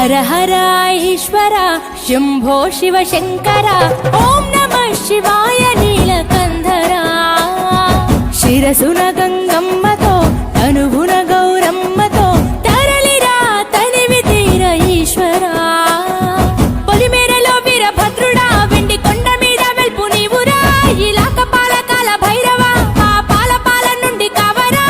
హర హర ఈశ్వర శంభో శివ శంకర ఓం నమః శివాయ నీలకంధర శిరసున గంగమ్మతో తనువున గౌరమ్మతో తరలిరా తనివి తీర ఈశ్వర పొలిమేరలో వీరభద్రుడా వెండి కొండ మీద వెల్పు నీవురా ఇలాక పాలకాల భైరవ ఆ పాల నుండి కావరా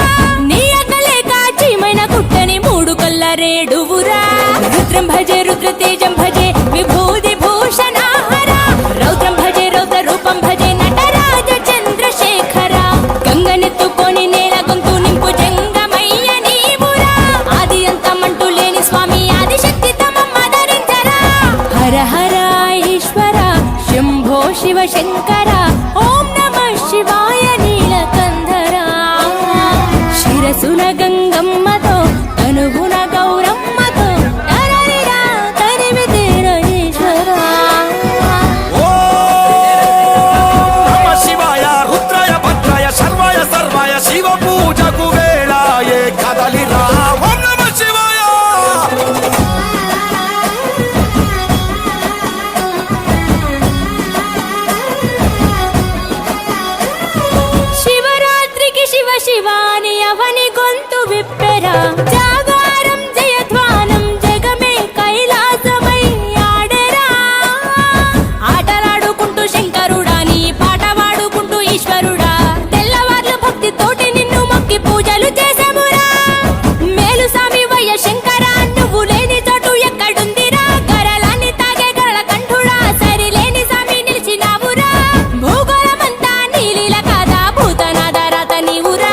నీ అగ్గలేక చీమైన గుట్టని మూడు కొల్ల రేడువురా రుద్రం భజే రుద్ర తేజం భజే విభూది భూషణ హర రౌద్రం భజే రౌద్ర రూపం భజే నటరాజ చంద్రశేఖర గంగనెత్తుకొని నేల గొంతు నింపు జంగమయ్య నీవురా ఆది అంతమంటూ లేని స్వామి ఆదిశక్తి తమమ్మ ధరించరా హర హర ఈశ్వర శంభో శివ శంకర ఓం నమః శివాయ నీలకంధర శిరసున గంగమ్మతో తనువున గౌరమ్మతో తరలిరా తనివి తీర ఈశ్వర నమ శివాయ రుద్రాయ భద్రాయ సర్వాయ సర్వాయ శివ పూజకు వేళాయే కదలిరా ఓం నమ శివాయ శివరాత్రికి శివ శివాని అవని గొంతు విప్పెరా జాగారం జయధ్వానం జగమే కైలాసమై ఆడెరా ఆటలాడుకుంటూ శంకరుడా నీ పాట వాడుకుంటూ ఈశ్వరుడా తెల్లవార్లు భక్తితోటి నిన్ను మొక్కి పూజలు చేసామురా మేలు సామి వయ్య శంకర నువ్వు లేని చోటు ఎక్కడుందిరా గరలాన్ని తాగే గరళ కంఠుడా సరిలేని సామి నిలిచినావురా భూగోళమంతా నీలీల కాదా భూతనాద రాత నీవురా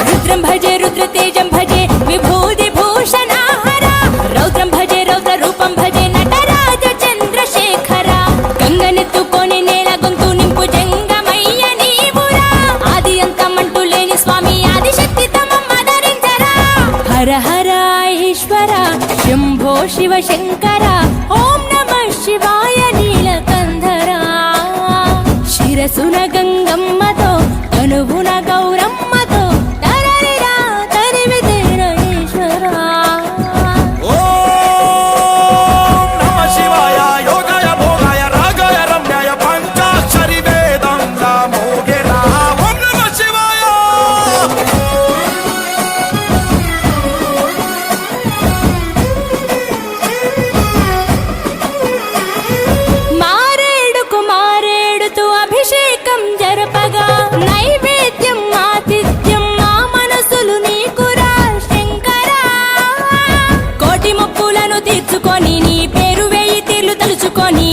రుద్రం భజే రుద్ర తేజం భజే విభూది భూషణ హర రౌద్రం భజే రౌద్ర రూపం భజే నటరాజ చంద్రశేఖర గంగనెత్తుకొని నేల గొంతు నింపు జంగమయ్య నీవురా ఆది అంతమంటూ లేని స్వామి ఆదిశక్తి తమమ్మ ధరించరా హర హర ఈశ్వర శంభో శివ శంకర ఓం నమః శివాయ నీలకంధర శిరసున గంగమ్మతో తనువున గౌరమ్మతో తరలిరా తనివి తీర ఈశ్వర ఓం నమ శివాయ యోగాయ భోగాయ రాగాయ రమ్యాయ పంచాక్షరి వేదంగా మోగెరా ఓం నమ శివాయ మారేడుకు మారేడుతూ అభిషేకం జరపగా నైవేద్యం ఆతిథ్యం మా మనసులు నీకురా శంకర కోటి మొక్కులను తీర్చుకొని నీ పేరు వేయి తీర్లు తలుచుకొని